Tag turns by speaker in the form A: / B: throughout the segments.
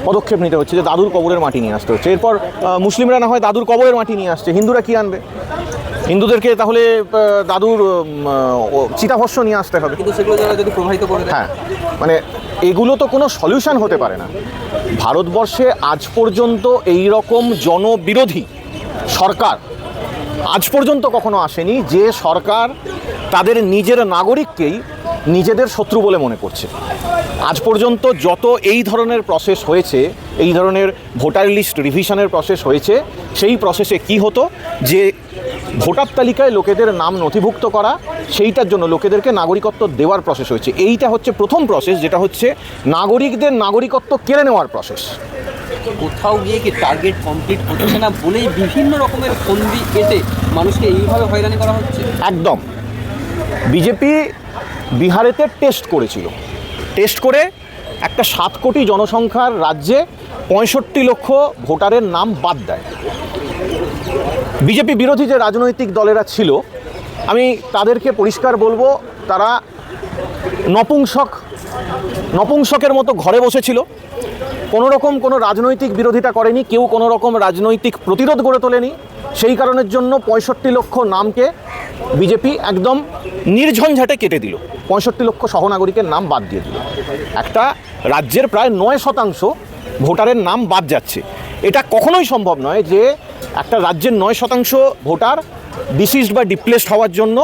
A: পদক্ষেপ নিতে হচ্ছে যে দাদুর কবরের মাটি নিয়ে আসতে হচ্ছে। এরপর মুসলিমরা না হয় দাদুর কবরের মাটি নিয়ে আসছে, হিন্দুরা কি আনবে? হিন্দুদেরকে তাহলে দাদুর চিতাভস্য নিয়ে আসতে হবে।
B: কিন্তু সেগুলো যারা যদি প্রভাবিত করে,
A: হ্যাঁ, মানে এগুলো তো কোনো সলিউশন হতে পারে না। ভারতবর্ষে আজ পর্যন্ত এই রকম জনবিরোধী সরকার আজ পর্যন্ত কখনো আসেনি, যে সরকার তাদের নিজের নাগরিককেই নিজেদের শত্রু বলে মনে করছে। আজ পর্যন্ত যত এই ধরনের প্রসেস হয়েছে, এই ধরনের ভোটার লিস্ট রিভিশনের প্রসেস হয়েছে, সেই প্রসেসে কি হতো যে ভোটার তালিকায় লোকেদের নাম নথিভুক্ত করা, সেইটার জন্য লোকেদেরকে নাগরিকত্ব দেওয়ার প্রসেস হয়েছে। এইটা হচ্ছে প্রথম প্রসেস, যেটা হচ্ছে নাগরিকদের নাগরিকত্ব কেড়ে নেওয়ার প্রসেস।
B: কোথাও গিয়ে কি টার্গেট কমপ্লিট হচ্ছে না বলেই বিভিন্ন রকমের ফন্দি কেটে মানুষকে এইভাবে হয়রানি করা হচ্ছে?
A: একদম। বিজেপি বিহারেতে টেস্ট করেছিল, টেস্ট করে একটা 7 কোটি জনসংখ্যার রাজ্যে 65 লক্ষ ভোটারের নাম বাদ দেয়। বিজেপি বিরোধী যে রাজনৈতিক দলেরা ছিল, আমি তাদেরকে পরিষ্কার বলবো, তারা নপুংসকের মতো ঘরে বসেছিল, কোনো রকম কোনো রাজনৈতিক বিরোধিতা করেনি, কেউ কোনো রকম রাজনৈতিক প্রতিরোধ গড়ে তোলেনি। সেই কারণের জন্য 65 লক্ষ নামকে বিজেপি একদম নির্ঝঞ্ঝাটে কেটে দিল, 65 লক্ষ সহনাগরিকের নাম বাদ দিয়ে দিল। একটা রাজ্যের প্রায় 9% ভোটারের নাম বাদ যাচ্ছে। এটা কখনোই সম্ভব নয় যে একটা রাজ্যের 9% ভোটার ডিসিজড বা ডিপ্লেসড হওয়ার জন্য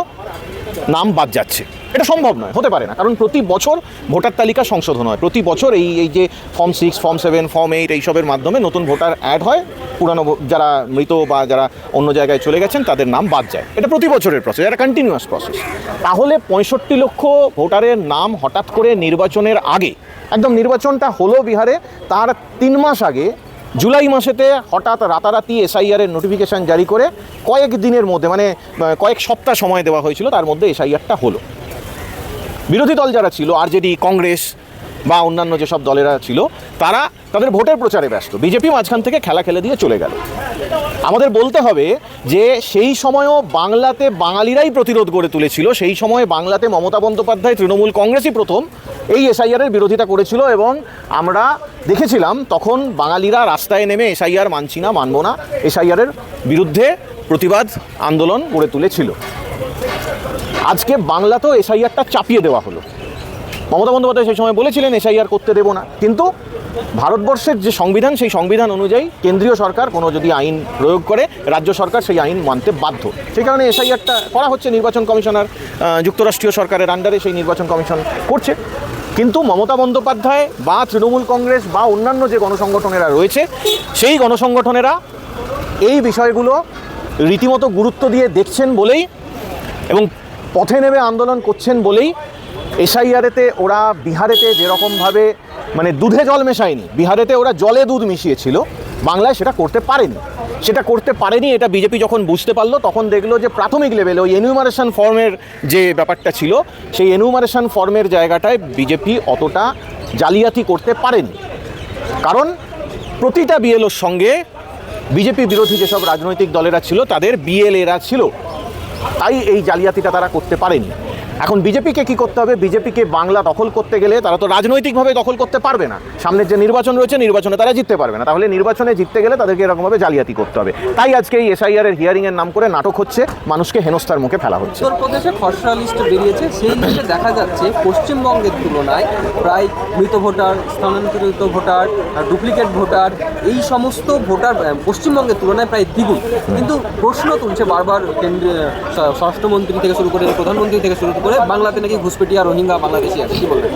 A: নাম বাদ যাচ্ছে। এটা সম্ভব নয়, হতে পারে না। কারণ প্রতি বছর ভোটার তালিকা সংশোধন হয়, প্রতি বছর এই যে ফর্ম 6, ফর্ম 7, ফর্ম 8 এইসবের মাধ্যমে নতুন ভোটার অ্যাড হয়, পুরানো যারা মৃত বা যারা অন্য জায়গায় চলে গেছেন তাদের নাম বাদ যায়। এটা প্রতি বছরের প্রসেস, এটা কন্টিনিউয়াস প্রসেস। তাহলে 65 লক্ষ ভোটারের নাম হঠাৎ করে নির্বাচনের আগে, একদম নির্বাচনটা হলো বিহারে তার 3 মাস আগে, জুলাই মাসেতে হঠাৎ রাতারাতি এসআইআরের নোটিফিকেশান জারি করে কয়েক দিনের মধ্যে, মানে কয়েক সপ্তাহ সময় দেওয়া হয়েছিল, তার মধ্যে এসআইআরটা হলো। বিরোধী দল যারা ছিল, আরজেডি, কংগ্রেস বা অন্যান্য যেসব দলেরা ছিল, তারা তাদের ভোটের প্রচারে ব্যস্ত। বিজেপি মাঝখান থেকে খেলা খেলে দিয়ে চলে গেল। আমাদের বলতে হবে যে সেই সময়ও বাংলাতে বাঙালিরাই প্রতিরোধ গড়ে তুলেছিল। সেই সময় বাংলাতে মমতা বন্দ্যোপাধ্যায়, তৃণমূল কংগ্রেসই প্রথম এই এসআইআরের বিরোধিতা করেছিল, এবং আমরা দেখেছিলাম তখন বাঙালিরা রাস্তায় নেমে এসআইআর মানছি না, মানব না, এসআইআরের বিরুদ্ধে প্রতিবাদ আন্দোলন গড়ে তুলেছিল। আজকে বাংলাতেও এসআইআরটা চাপিয়ে দেওয়া হলো। মমতা বন্দ্যোপাধ্যায় সেই সময় বলেছিলেন এসআইআর করতে দেব না, কিন্তু ভারতবর্ষের যে সংবিধান, সেই সংবিধান অনুযায়ী কেন্দ্রীয় সরকার কোনো যদি আইন প্রয়োগ করে, রাজ্য সরকার সেই আইন মানতে বাধ্য। সেই কারণে এসআইআরটা করা হচ্ছে। নির্বাচন কমিশনার যুক্তরাষ্ট্রীয় সরকারের আন্ডারে সেই নির্বাচন কমিশন করছে। কিন্তু মমতা বন্দ্যোপাধ্যায় বা তৃণমূল কংগ্রেস বা অন্যান্য যে গণসংগঠনেরা রয়েছে, সেই গণসংগঠনেরা এই বিষয়গুলো রীতিমতো গুরুত্ব দিয়ে দেখছেন বলেই এবং পথে নেমে আন্দোলন করছেন বলেই এসআইআরেতে ওরা বিহারেতে যেরকমভাবে, মানে দুধে জল মেশায়নি, বিহারেতে ওরা জলে দুধ মিশিয়েছিল, বাংলায় সেটা করতে পারেনি। এটা বিজেপি যখন বুঝতে পারলো, তখন দেখলো যে প্রাথমিক লেভেলে ওই এনুমারেশন ফর্মের যে ব্যাপারটা ছিল, সেই এনুমারেশন ফর্মের জায়গাটায় বিজেপি অতটা জালিয়াতি করতে পারেনি। কারণ প্রতিটা বিএলওর সঙ্গে বিজেপি বিরোধী যেসব রাজনৈতিক দলেরা ছিল, তাদের বিএলএরা ছিল, তাই এই জালিয়াতিটা তারা করতে পারেনি। এখন বিজেপিকে কি করতে হবে? বিজেপিকে বাংলা দখল করতে গেলে তারা তো রাজনৈতিকভাবে দখল করতে পারবে না। সামনের যে নির্বাচন রয়েছে, নির্বাচনে তারা জিততে পারবে না। তাহলে নির্বাচনে জিততে গেলে তাদেরকে এরকমভাবে জালিয়াতি করতে হবে। তাই আজকে এই এসআইআরের হিয়ারিংয়ের নাম করে নাটক হচ্ছে, মানুষকে হেনস্থার মুখে ফেলা হচ্ছে।
B: উত্তরপ্রদেশে খসড়া লিস্ট বেরিয়েছে, সেই লিস্টে দেখা যাচ্ছে পশ্চিমবঙ্গের তুলনায় প্রায় মৃত ভোটার, স্থানান্তরিত ভোটার, ডুপ্লিকেট ভোটার, এই সমস্ত ভোটার পশ্চিমবঙ্গের তুলনায় প্রায় দ্বিগুণ। কিন্তু প্রশ্ন তুলছে বারবার কেন্দ্রীয় স্বরাষ্ট্রমন্ত্রী থেকে শুরু করে প্রধানমন্ত্রী থেকে শুরু করে বাংলাতে নাকি ঘুষপেটিয়া রোহিঙ্গা বাংলাদেশি আছে, কি বলবেন?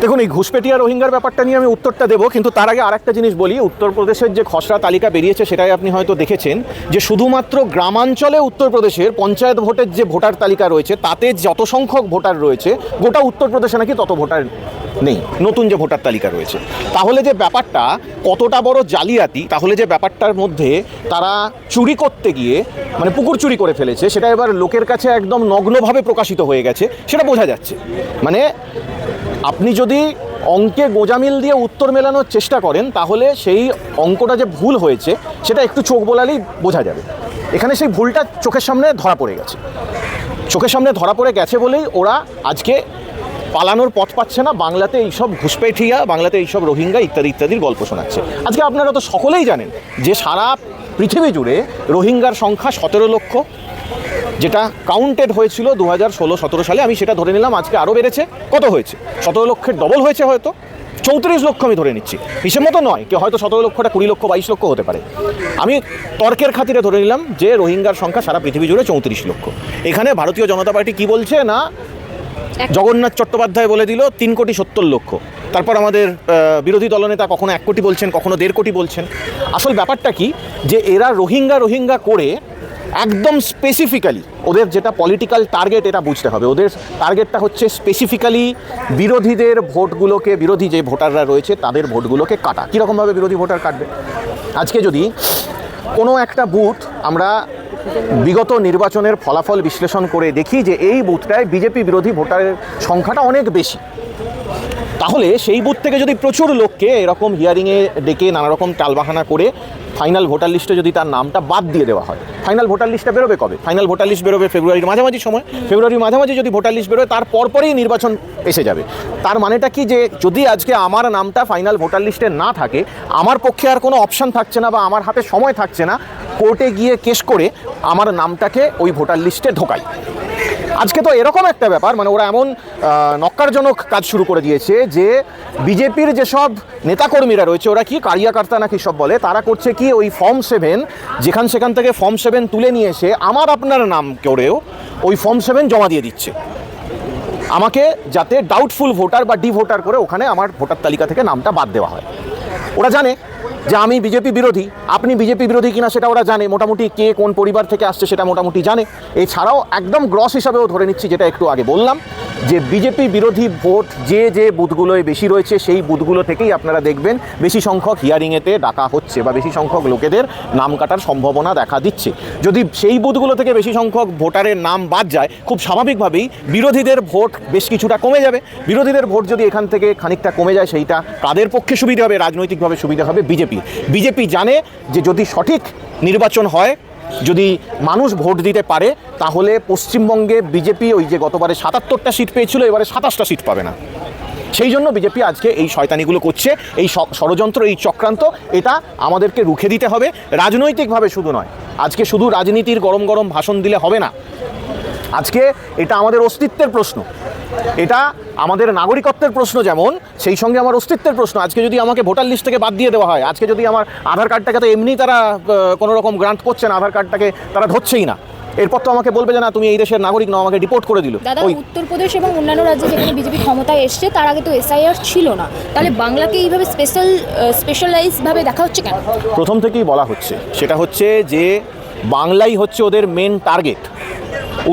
A: দেখুন, এই ঘুষপেটিয়া রোহিঙ্গার ব্যাপারটা নিয়ে আমি উত্তরটা দেবো, কিন্তু তার আগে আরেকটা জিনিস বলি। উত্তরপ্রদেশের যে খসড়া তালিকা বেরিয়েছে, সেটাই আপনি হয়তো দেখেছেন যে শুধুমাত্র গ্রামাঞ্চলে উত্তরপ্রদেশের পঞ্চায়েত ভোটের যে ভোটার তালিকা রয়েছে, তাতে যত সংখ্যক ভোটার রয়েছে, গোটা উত্তরপ্রদেশে নাকি তত ভোটার নেই, নতুন যে ভোটার তালিকা রয়েছে। তাহলে যে ব্যাপারটা কতটা বড় জালিয়াতি, তাহলে যে ব্যাপারটার মধ্যে তারা চুরি করতে গিয়ে মানে পুকুর চুরি করে ফেলেছে, সেটা এবার লোকের কাছে একদম নগ্নভাবে প্রকাশিত হয়ে গেছে, সেটা বোঝা যাচ্ছে। মানে আপনি যদি অঙ্কে গোজামিল দিয়ে উত্তর মেলানোর চেষ্টা করেন, তাহলে সেই অঙ্কটা যে ভুল হয়েছে সেটা একটু চোখ বোলালেই বোঝা যাবে। এখানে সেই ভুলটা চোখের সামনে ধরা পড়ে গেছে বলেই ওরা আজকে পালানোর পথ পাচ্ছে না, বাংলাতে এইসব ঘুষপেঠিয়া, বাংলাতে এইসব রোহিঙ্গা ইত্যাদি ইত্যাদির গল্প শোনাচ্ছে। আজকে আপনারা তো সকলেই জানেন যে সারা পৃথিবী জুড়ে রোহিঙ্গার সংখ্যা 17 লক্ষ, যেটা কাউন্টেড হয়েছিল 2016-17 সালে। আমি সেটা ধরে নিলাম আজকে আরও বেড়েছে। কত হয়েছে? 17 লক্ষের ডবল হয়েছে, হয়তো 34 লক্ষ আমি ধরে নিচ্ছি, হিসেব মতো নয়, কেউ হয়তো 17 লক্ষটা 20 লক্ষ 22 লক্ষ হতে পারে। আমি তর্কের খাতিরে ধরে নিলাম যে রোহিঙ্গার সংখ্যা সারা পৃথিবী জুড়ে 34 লক্ষ। এখানে ভারতীয় জনতা পার্টি কি বলছে না, জগন্নাথ চট্টোপাধ্যায় বলে দিল 3,70,00,000। তারপর আমাদের বিরোধী দলনেতা কখনো 1 কোটি বলছেন, কখনো 1.5 কোটি বলছেন। আসল ব্যাপারটা কি, যে এরা রোহিঙ্গা করে একদম স্পেসিফিক্যালি ওদের যেটা পলিটিক্যাল টার্গেট, এটা বুঝতে হবে। ওদের টার্গেটটা হচ্ছে স্পেসিফিক্যালি বিরোধীদের ভোটগুলোকে, বিরোধী যে ভোটাররা রয়েছে তাদের ভোটগুলোকে কাটা। কীরকমভাবে বিরোধী ভোটার কাটবে? আজকে যদি কোনো একটা বুথ আমরা বিগত নির্বাচনের ফলাফল বিশ্লেষণ করে দেখি যে এই বুথটায় বিজেপি বিরোধী ভোটারের সংখ্যাটা অনেক বেশি, তাহলে সেই বুথ থেকে যদি প্রচুর লোককে এরকম হিয়ারিংয়ে ডেকে নানা রকম টালবাহানা করে ফাইনাল ভোটার লিস্টে যদি তার নামটা বাদ দিয়ে দেওয়া হয়, ফাইনাল ভোটার লিস্টটা বেরোবে কবে? ফাইনাল ভোটার লিস্ট বেরোবে ফেব্রুয়ারির মাঝামাঝি সময়। ফেব্রুয়ারির মাঝামাঝি যদি ভোটার লিস্ট বেরোয়, তার পরপরই নির্বাচন এসে যাবে। তার মানেটা কি, যে যদি আজকে আমার নামটা ফাইনাল ভোটার লিস্টে না থাকে, আমার পক্ষে আর কোনো অপশান থাকছে না বা আমার হাতে সময় থাকছে না কোর্টে গিয়ে কেস করে আমার নামটাকে ওই ভোটার লিস্টে ঢোকাই। আজকে তো এরকম একটা ব্যাপার, মানে ওরা এমন নক্কারজনক কাজ শুরু করে দিয়েছে যে বিজেপির যেসব নেতাকর্মীরা রয়েছে, ওরা কি কারিয়াকর্তা নাকি সব বলে, তারা করছে কি, ওই ফর্ম 7 সেখান থেকে ফর্ম 7 তুলে নিয়ে এসে আমার আপনার নাম করেও ওই ফর্ম 7 জমা দিয়ে দিচ্ছে আমাকে, যাতে ডাউটফুল ভোটার বা ডি ভোটার করে ওখানে আমার ভোটার তালিকা থেকে নামটা বাদ দেওয়া হয়। ওরা জানে যে আমি বিজেপি বিরোধী, আপনি বিজেপি বিরোধী কিনা সেটা ওরা জানে, মোটামুটি কে কোন পরিবার থেকে আসছে সেটা মোটামুটি জানে। এছাড়াও একদম গ্রস হিসাবেও ধরে নিচ্ছি, যেটা একটু আগে বললাম, যে বিজেপি বিরোধী ভোট যে বুথগুলোয় বেশি রয়েছে সেই বুথগুলো থেকেই আপনারা দেখবেন বেশি সংখ্যক হিয়ারিংয়েতে ডাকা হচ্ছে বা বেশি সংখ্যক লোকেদের নাম কাটার সম্ভাবনা দেখা দিচ্ছে। যদি সেই বুথগুলো থেকে বেশি সংখ্যক ভোটারের নাম বাদ যায়, খুব স্বাভাবিকভাবেই বিরোধীদের ভোট বেশ কিছুটা কমে যাবে। বিরোধীদের ভোট যদি এখান থেকে খানিকটা কমে যায়, সেইটা কাদের পক্ষে সুবিধা হবে? রাজনৈতিকভাবে সুবিধা হবে বিজেপি জানে যে যদি সঠিক নির্বাচন হয়, যদি মানুষ ভোট দিতে পারে, তাহলে পশ্চিমবঙ্গে বিজেপি ওই যে গতবারে 77টা সিট পেয়েছিল, এবারে 27টা সিট পাবে না। সেই জন্য বিজেপি আজকে এই শয়তানিগুলো করছে, এই ষড়যন্ত্র, এই চক্রান্ত, এটা আমাদেরকে রুখে দিতে হবে। রাজনৈতিকভাবে শুধু নয়, আজকে শুধু রাজনীতির গরম গরম ভাষণ দিলে হবে না। আজকে এটা আমাদের অস্তিত্বের প্রশ্ন, এটা আমাদের নাগরিকত্বের প্রশ্ন, যেমন সেই সঙ্গে আমার অস্তিত্বের প্রশ্ন। আজকে যদি আমাকে ভোটার লিস্ট থেকে বাদ দিয়ে দেওয়া হয়, আজকে যদি আমার আধার কার্ডটাকে তো এমনি তারা কোনো রকম গ্রান্ট করছে না, আধার কার্ডটাকে তারা ধরছেই না, এরপর তো আমাকে বলবে যে না তুমি এই দেশের নাগরিক নও, আমাকে ডিপোর্ট করে দিল।
C: দাদা, উত্তরপ্রদেশ এবং অন্যান্য রাজ্যে যেখানে বিজেপি ক্ষমতায় এসছে, তার আগে তো এসআইআর ছিল না, তাহলে বাংলাকে এইভাবে স্পেশালাইজভাবে দেখা হচ্ছে কেন?
A: প্রথম থেকেই বলা হচ্ছে, সেটা হচ্ছে যে বাংলাই হচ্ছে ওদের মেন টার্গেট।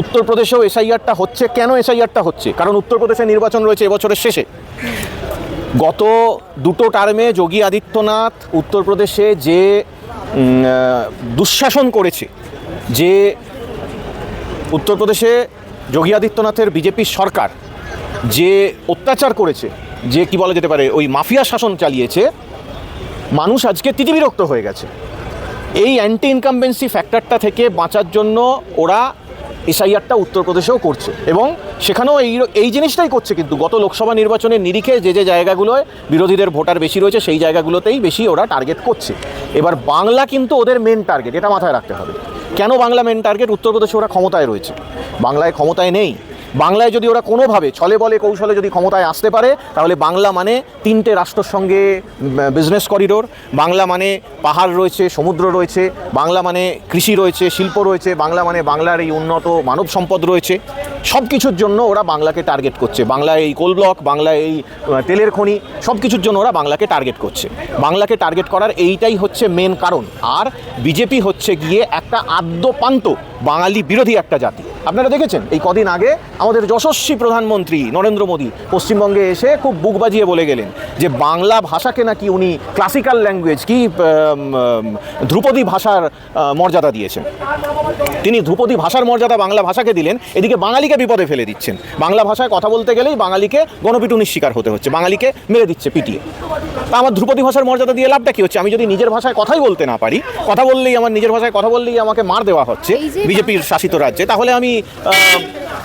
A: উত্তরপ্রদেশেও এসআইআরটা হচ্ছে। কেন এসআইআরটা হচ্ছে? কারণ উত্তরপ্রদেশে নির্বাচন রয়েছে এবছরের শেষে। গত দুটো টার্মে যোগী আদিত্যনাথ উত্তরপ্রদেশে যে দুঃশাসন করেছে, যে উত্তরপ্রদেশে যোগী আদিত্যনাথের বিজেপির সরকার যে অত্যাচার করেছে, যে কি বলা যেতে পারে ওই মাফিয়া শাসন চালিয়েছে, মানুষ আজকে তিতিবিরক্ত হয়ে গেছে। এই অ্যান্টি ইনকামবেন্সি ফ্যাক্টরটা থেকে বাঁচার জন্য ওরা এসআইআরটা উত্তরপ্রদেশেও করছে, এবং সেখানেও এই জিনিসটাই করছে। কিন্তু গত লোকসভা নির্বাচনের নিরিখে যে জায়গাগুলোয় বিরোধীদের ভোটার বেশি রয়েছে, সেই জায়গাগুলোতেই বেশি ওরা টার্গেট করছে। এবার বাংলা কিন্তু ওদের মেন টার্গেট, এটা মাথায় রাখতে হবে। কেন বাংলা মেন টার্গেট? উত্তরপ্রদেশে ওরা ক্ষমতায় রয়েছে, বাংলায় ক্ষমতায় নেই। বাংলায় যদি ওরা কোনোভাবে ছলে বলে কৌশলে যদি ক্ষমতায় আসতে পারে, তাহলে বাংলা মানে 3টে রাষ্ট্রের সঙ্গে বিজনেস করিডোর, বাংলা মানে পাহাড় রয়েছে, সমুদ্র রয়েছে, বাংলা মানে কৃষি রয়েছে, শিল্প রয়েছে, বাংলা মানে বাংলার এই উন্নত মানব সম্পদ রয়েছে। সব কিছুর জন্য ওরা বাংলাকে টার্গেট করছে। বাংলায় এই কোল ব্লক, বাংলায় এই তেলের খনি, সব কিছুর জন্য ওরা বাংলাকে টার্গেট করছে। বাংলাকে টার্গেট করার এইটাই হচ্ছে মেন কারণ। আর বিজেপি হচ্ছে গিয়ে একটা আদ্যপান্ত বাঙালি বিরোধী একটা জাতি। আপনারা দেখেছেন এই কদিন আগে আমাদের যশস্বী প্রধানমন্ত্রী নরেন্দ্র মোদী পশ্চিমবঙ্গে এসে খুব বুক বাজিয়ে বলে গেলেন যে বাংলা ভাষাকে নাকি উনি ক্লাসিক্যাল ল্যাঙ্গুয়েজ, কি ধ্রুপদী ভাষার মর্যাদা দিয়েছেন। তিনি ধ্রুপদী ভাষার মর্যাদা বাংলা ভাষাকে দিলেন, এদিকে বাঙালিকে বিপদে ফেলে দিচ্ছেন। বাংলা ভাষায় কথা বলতে গেলেই বাঙালিকে গণপিটুনির শিকার হতে হচ্ছে, বাঙালিকে মেরে দিচ্ছে পিটিয়ে। তা আমার ধ্রুপদী ভাষার মর্যাদা দিয়ে লাভটা কী হচ্ছে? আমি যদি নিজের ভাষায় কথাই বলতে না পারি, কথা বললেই আমার নিজের ভাষায় কথা বললেই আমাকে মার দেওয়া হচ্ছে বিজেপির শাসিত রাজ্যে, তাহলে আমি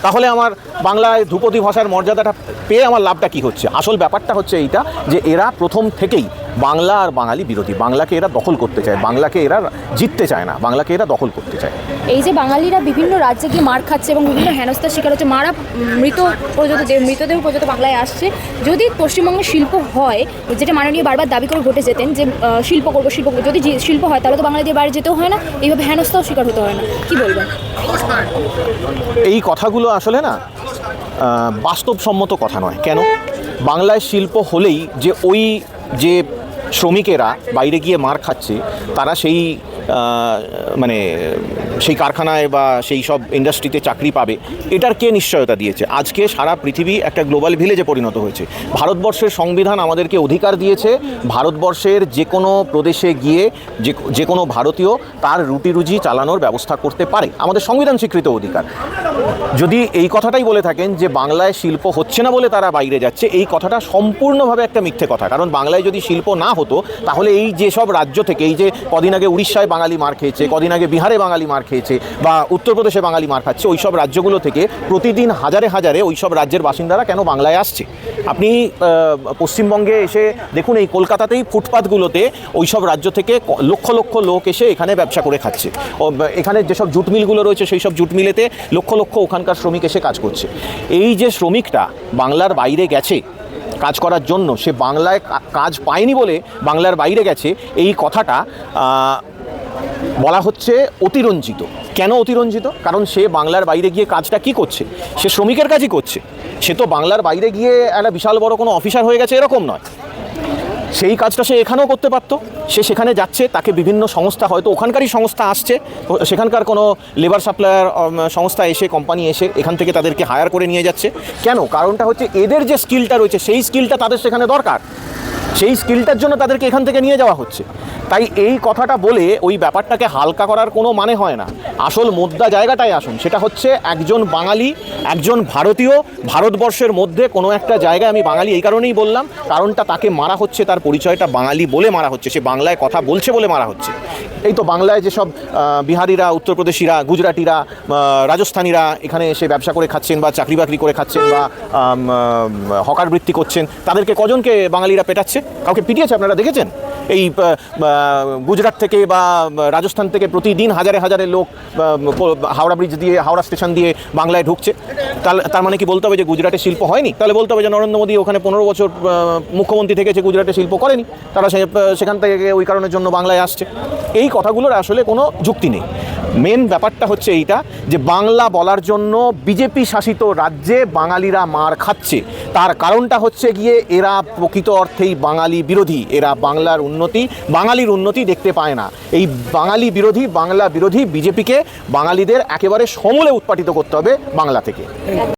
A: তাহলে আমার বাংলায় ধ্রুপদী ভাষার মর্যাদাটা পেয়ে আমার লাভটা কী হচ্ছে? আসল ব্যাপারটা হচ্ছে এইটা যে এরা প্রথম থেকেই বাংলা আর বাঙালি বিরোধী। বাংলাকে এরা দখল করতে চায়, বাংলাকে এরা জিততে চায় না, বাংলাকে এরা দখল করতে চায়।
C: এই যে বাঙালিরা বিভিন্ন রাজ্যে গিয়ে মার খাচ্ছে এবং বিভিন্ন হেনস্থার শিকার হচ্ছে, মারা মৃতদেহ পর্যন্ত বাংলায় আসছে। যদি পশ্চিমবঙ্গে শিল্প হয়, যেটা মাননীয় বারবার দাবি করে ভোটে যেতেন যে শিল্প করবো, যদি শিল্প হয় তাহলে তো বাঙালিদের বাইরে যেতেও হয় না, এইভাবে হেনস্থাও শিকার হতে হয় না। কি বলবেন?
A: এই কথাগুলো আসলে না বাস্তবসম্মত কথা নয়। কেন? বাংলায় শিল্প হলেই যে ওই যে শ্রমিকেরা বাইরে গিয়ে মার খাচ্ছে তারা সেই মানে সেই কারখানায় বা সেই সব ইন্ডাস্ট্রিতে চাকরি পাবে, এটার কে নিশ্চয়তা দিয়েছে? আজকে সারা পৃথিবী একটা গ্লোবাল ভিলেজে পরিণত হয়েছে। ভারতবর্ষের সংবিধান আমাদেরকে অধিকার দিয়েছে ভারতবর্ষের যে কোনো প্রদেশে গিয়ে যে কোনো ভারতীয় তার রুটি রুজি চালানোর ব্যবস্থা করতে পারে, আমাদের সংবিধান স্বীকৃত অধিকার। যদি এই কথাটাই বলে থাকেন যে বাংলায় শিল্প হচ্ছে না বলে তারা বাইরে যাচ্ছে, এই কথাটা সম্পূর্ণভাবে একটা মিথ্যে কথা। কারণ বাংলায় যদি শিল্প না হতো তাহলে এই যেসব রাজ্য থেকে, এই যে কদিন আগে উড়িষ্যায় বাঙালি মার খেয়েছে, কদিন আগে বিহারে বাঙালি মার খেয়েছে বা উত্তরপ্রদেশে বাঙালি মার খাচ্ছে, ওই সব রাজ্যগুলো থেকে প্রতিদিন হাজারে হাজারে ওই সব রাজ্যের বাসিন্দারা কেন বাংলায় আসছে? আপনি পশ্চিমবঙ্গে এসে দেখুন, এই কলকাতাতেই ফুটপাথগুলোতে ওই সব রাজ্য থেকে লক্ষ লক্ষ লোক এসে এখানে ব্যবসা করে খাচ্ছে। এখানে যেসব জুট মিলগুলো রয়েছে সেই সব জুট মিলেতে লক্ষ লক্ষ ওখানকার শ্রমিক এসে কাজ করছে। এই যে শ্রমিকটা বাংলার বাইরে গেছে কাজ করার জন্য, সে বাংলায় কাজ পায়নি বলে বাংলার বাইরে গেছে, এই কথাটা বলা হচ্ছে অতিরঞ্জিত। কেন অতিরঞ্জিত? কারণ সে বাংলার বাইরে গিয়ে কাজটা কি করছে? সে শ্রমিকের কাজই করছে। সে তো বাংলার বাইরে গিয়ে একটা বিশাল বড় কোনো অফিসার হয়ে গেছে এরকম নয়। সেই কাজটা সে এখানেও করতে পারতো। সে সেখানে যাচ্ছে, তাকে বিভিন্ন সংস্থা, হয়তো ওখানকারই সংস্থা আসছে, সেখানকার কোনো লেবার সাপ্লায়ার সংস্থা এসে, কোম্পানি এসে এখান থেকে তাদেরকে হায়ার করে নিয়ে যাচ্ছে। কেন? কারণটা হচ্ছে এদের যে স্কিলটা রয়েছে সেই স্কিলটা তাদের সেখানে দরকার, সেই স্কিলটার জন্য তাদেরকে এখান থেকে নিয়ে যাওয়া হচ্ছে। তাই এই কথাটা বলে ওই ব্যাপারটাকে হালকা করার কোনো মানে হয় না। আসল মোদ্দা জায়গাটায় আসুন, সেটা হচ্ছে একজন বাঙালি, একজন ভারতীয় ভারতবর্ষের মধ্যে কোনো একটা জায়গায়, আমি বাঙালি এই কারণেই বললাম কারণটা তাকে মারা হচ্ছে, তার পরিচয়টা বাঙালি বলে মারা হচ্ছে, সে বাংলায় কথা বলছে বলে মারা হচ্ছে। এই তো বাংলায় যেসব বিহারিরা, উত্তরপ্রদেশিরা, গুজরাটিরা, রাজস্থানীরা এখানে এসে ব্যবসা করে খাচ্ছেন বা চাকরি বাকরি করে খাচ্ছেন বা হকার বৃত্তি করছেন, তাদেরকে কজনকে বাঙালিরা পেটাচ্ছে? কাউকে পিটিয়েছে আপনারা দেখেছেন? এই গুজরাট থেকে বা রাজস্থান থেকে প্রতিদিন হাজারে হাজারে লোক হাওড়া ব্রিজ দিয়ে, হাওড়া স্টেশন দিয়ে বাংলায় ঢুকছে। তার মানে কি বলতে হবে যে গুজরাটে শিল্প হয়নি? তাহলে বলতে হবে যে নরেন্দ্র মোদী ওখানে 15 বছর মুখ্যমন্ত্রী থেকেছে, গুজরাটে শিল্প করেনি, তারা সেখান থেকে ওই কারণের জন্য বাংলায় আসছে। এই কথাগুলোর আসলে কোনো যুক্তি নেই। মেন ব্যাপারটা হচ্ছে এইটা যে বাংলা বলার জন্য বিজেপি শাসিত রাজ্যে বাঙালিরা মার খাচ্ছে, তার কারণটা হচ্ছে গিয়ে এরা প্রকৃত অর্থেই বাঙালি বিরোধী। এরা বাংলার উন্নতি, বাঙালির উন্নতি দেখতে পায় না। এই বাঙালি বিরোধী, বাংলা বিরোধী বিজেপিকে বাঙালিদের একেবারে সমূলে উৎপাটিত করতে হবে বাংলা থেকে।